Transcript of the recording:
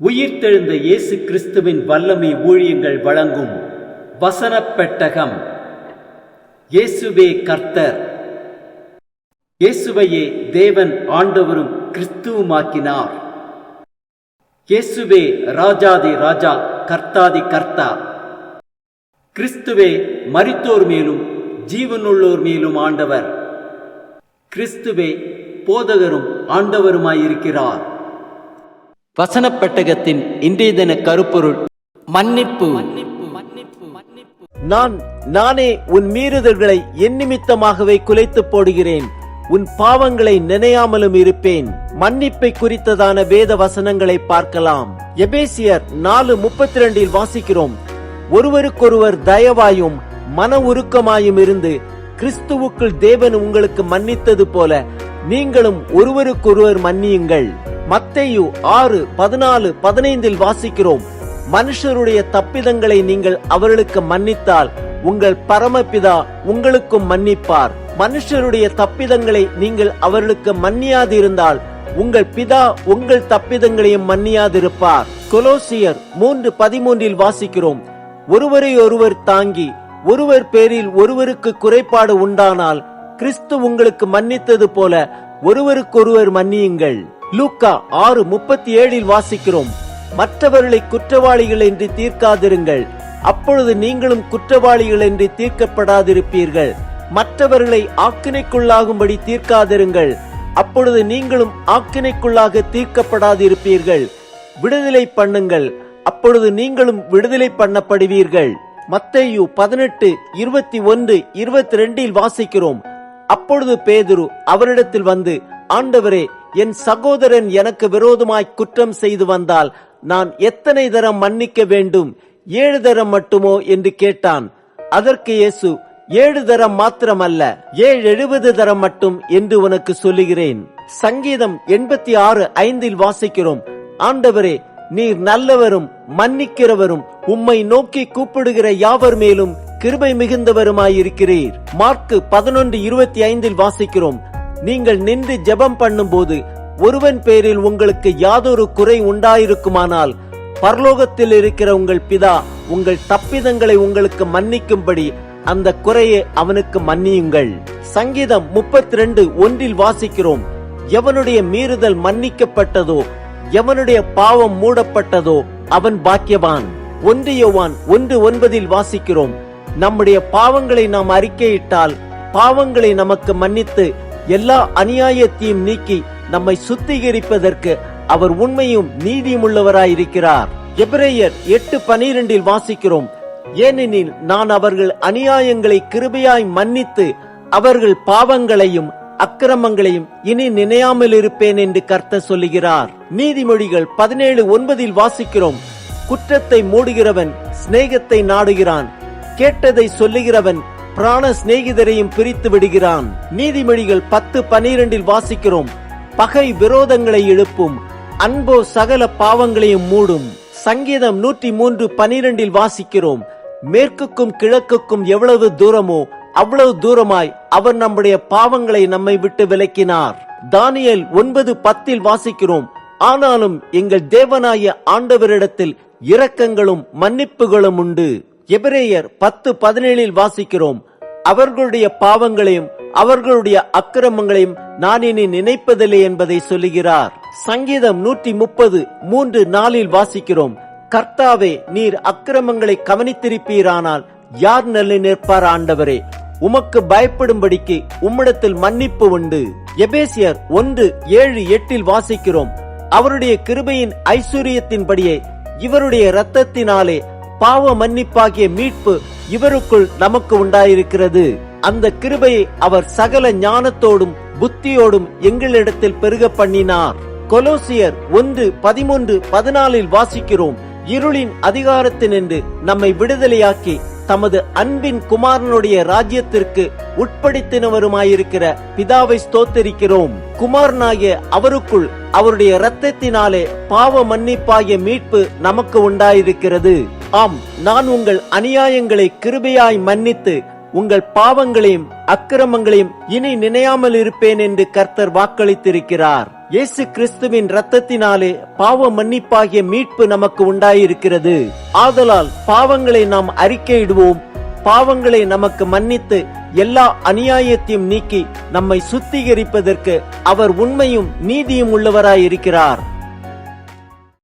உயிர்த்தெழுந்த இயேசு கிறிஸ்துவின் வல்லமை ஊழியங்கள் வழங்கும் வசனப் பெட்டகம். இயேசுவே கர்த்தர். இயேசுவையே தேவன் ஆண்டவரும் கிறிஸ்துவுமாக்கினார். இயேசுவே ராஜாதி ராஜா, கர்த்தாதி கர்த்தா. கிறிஸ்துவே மரித்தோர் மேலும் ஜீவனுள்ளோர் மேலும் ஆண்டவர். கிறிஸ்துவே போதகரும் ஆண்டவருமாயிருக்கிறார். வசனப் பெட்டகத்தின் இன்றைய தின கருப்பொருள் மன்னிப்பு. நானே உன் மீறுதல்களை என் நிமித்தமாகவே குலைத்து போடுகிறேன், உன் பாவங்களை நினையாமலும் இருப்பேன். மன்னிப்பை குறித்ததான வேத வசனங்களை பார்க்கலாம். எபேசியர் 4:32 வாசிக்கிறோம், ஒருவருக்கொருவர் தயவாயும் மன உருக்கமாயும் இருந்து கிறிஸ்துவுக்குள் தேவன் உங்களுக்கு மன்னித்தது போல நீங்களும் ஒருவருக்கொருவர் மன்னியுங்கள். மத்தேயு 6:14-15 வாசிக்கிறோம், மனுஷருடைய தப்பிதங்களை நீங்கள் அவர்களுக்கு மன்னித்தால் உங்கள் பரமபிதா உங்களுக்கும் மன்னிப்பார். மனுஷருடைய தப்பிதங்களை நீங்கள் அவர்களுக்கு மன்னியாதிருந்தால் உங்கள் பிதா உங்கள் தப்பிதங்களையும் மன்னியாதிருப்பார். கொலோசியர் 3:13 வாசிக்கிறோம், ஒருவரை ஒருவர் தாங்கி ஒருவர் பேரில் ஒருவருக்கு குறைபாடு உண்டானால் கிறிஸ்து உங்களுக்கு மன்னித்தது போல ஒருவருக்கொருவர் மன்னியுங்கள். லூக்கா 6:37 வாசிக்கிறோம், மற்றவர்களை குற்றவாளிகள் என்று தீர்க்காதிருங்கள், அப்பொழுது நீங்களும் குற்றவாளிகள் என்று தீர்க்கப்படாதிருப்பீர்கள். மற்றவர்களை ஆக்கினைக்குள்ளாகும்படி தீர்க்காதிருங்கள், அப்பொழுது நீங்களும் ஆக்கினைக்குள்ளாக தீர்க்கப்படாதிருப்பீர்கள். விடுதலை பண்ணுங்கள், அப்பொழுது நீங்களும் விடுதலை பண்ணப்படுவீர்கள். மத்தேயு 18:21-22 வாசிக்கிறோம், அப்பொழுது பேதுரு அவரிடத்தில் வந்து, ஆண்டவரே, என் சகோதரன் எனக்கு விரோதமாய் குற்றம் செய்து வந்தால் நான் எத்தனை தரம் மன்னிக்க வேண்டும்? 7 தரம் மட்டுமோ என்று கேட்டான். அதற்கு இயேசு, 7 தரம் மாத்திரமல்ல, 770 தரம் மட்டும் என்று உனக்கு சொல்லுகிறேன். சங்கீதம் 86:5 வாசிக்கிறோம், ஆண்டவரே, நீர் நல்லவரும் மன்னிக்கிறவரும் உம்மை நோக்கி கூப்பிடுகிற யாவர் மேலும் கிருபை மிகுந்தவருமாயிருக்கிறீர். மார்க்கு 11:25 வாசிக்கிறோம், நீங்கள் நின்று ஜெபம் பண்ணும் போது ஒருவன் பேரில் உங்களுக்கு யாதொரு குறை உண்டாயிருக்குமானால் பரலோகத்தில் இருக்கிற உங்கள் பிதா உங்கள் தப்பிதங்களை உங்களுக்கு மன்னிக்கும்படி அந்த குறையை அவனுக்கு மன்னியுங்கள். சங்கீதம் 32:1 வாசிக்கிறோம், எவனுடைய மீறுதல் மன்னிக்கப்பட்டதோ எவனுடைய பாவம் மூடப்பட்டதோ அவன் பாக்கியவான். 1 யோவான் 1:9 வாசிக்கிறோம், நம்முடைய பாவங்களை நாம் அறிக்கையிட்டால் பாவங்களை நமக்கு மன்னித்து எல்லா அநியாயத்தையும் நீக்கி நம்மை சுத்திகரிப்பதற்கு அவர் உண்மையும் நீதியும் உள்ளவராயிருக்கிறார். எபிரேயர் 8:12 வாசிக்கிறோம், ஏனெனில் நான் அவர்கள் அநியாயங்களை கிருபையாய் மன்னித்து அவர்கள் பாவங்களையும் அக்கிரமங்களையும் இனி நினையாமல் இருப்பேன் என்று கர்த்தர் சொல்லுகிறார். நீதிமொழிகள் 17:9 வாசிக்கிறோம், குற்றத்தை மூடுகிறவன் சிநேகத்தை நாடுகிறான், கேட்டதை சொல்லுகிறவன் பிராண சிநேகிதரையும் பிரித்து விடுகிறான். நீதிமொழிகள் 10:12 வாசிக்கிறோம், பகை விரோதங்களை எழுப்பும், அன்போ சகல பாவங்களையும் மூடும். சங்கீதம் 103:12 வாசிக்கிறோம், மேற்குக்கும் கிழக்குக்கும் எவ்வளவு தூரமோ அவ்வளவு தூரமாய் அவர் நம்முடைய பாவங்களை நம்மை விட்டு விலக்கினார். தானியேல் 9:10 வாசிக்கிறோம், ஆனாலும் எங்கள் தேவனாய ஆண்டவரிடத்தில் இரக்கங்களும் மன்னிப்புகளும் உண்டு. எபிரேயர் 10:17 வாசிக்கிறோம், அவர்களுடைய பாவங்களையும் அவர்களுடைய அக்கிரமங்களையும் நான் இனி நினைப்பதில்லை என்பதை சொல்லுகிறார். சங்கீதம் 130:3-4 வாசிக்கிறோம், கர்த்தாவே, நீர் அக்கிரமங்களை கவனித்திருப்பீரானால் யார் நல்ல நிற்பார்? ஆண்டவரே, உமக்கு பயப்படும்படிக்கு உம்மிடத்தில் மன்னிப்பு உண்டு. எபேசியர் 1:7-8 வாசிக்கிறோம், அவருடைய கிருபையின் ஐஸ்வர்யத்தின்படியே இவருடைய இரத்தத்தினாலே பாவ மன்னிப்பாகிய மீட்பு இவருக்குள் நமக்கு உண்டாயிருக்கிறது. அந்த கிருபையை அவர் சகல ஞானத்தோடும் புத்தியோடும் எங்களிடத்தில் பெருக பண்ணினார். கொலோசியர் 1:13-14 வாசிக்கிறோம், இருளின் அதிகாரத்தினின்று நம்மை விடுதலையாக்கி தமது அன்பின் குமாரனுடைய ராஜ்யத்திற்கு உட்படுத்தினவருமாயிருக்கிற பிதாவை ஸ்தோத்தரிக்கிறோம். குமாரனாகிய அவருக்குள் அவருடைய இரத்தத்தினாலே பாவ மன்னிப்பாகிய மீட்பு நமக்கு உண்டாயிருக்கிறது. ஆம், நான் உங்கள் அநியாயங்களை கிருபையாய் மன்னித்து உங்கள் பாவங்களையும் அக்கிரமங்களையும் இனி நினையாமல் இருப்பேன் என்று கர்த்தர் வாக்களித்திருக்கிறார். இயேசு கிறிஸ்துவின் இரத்தத்தினாலே பாவ மன்னிப்பாகிய மீட்பு நமக்கு உண்டாயிருக்கிறது. ஆதலால் பாவங்களை நாம் அறிக்கையிடுவோம். பாவங்களை நமக்கு மன்னித்து எல்லா அநியாயத்தையும் நீக்கி நம்மை சுத்திகரிப்பதற்கு அவர் உண்மையும் நீதியும் உள்ளவராயிருக்கிறார்.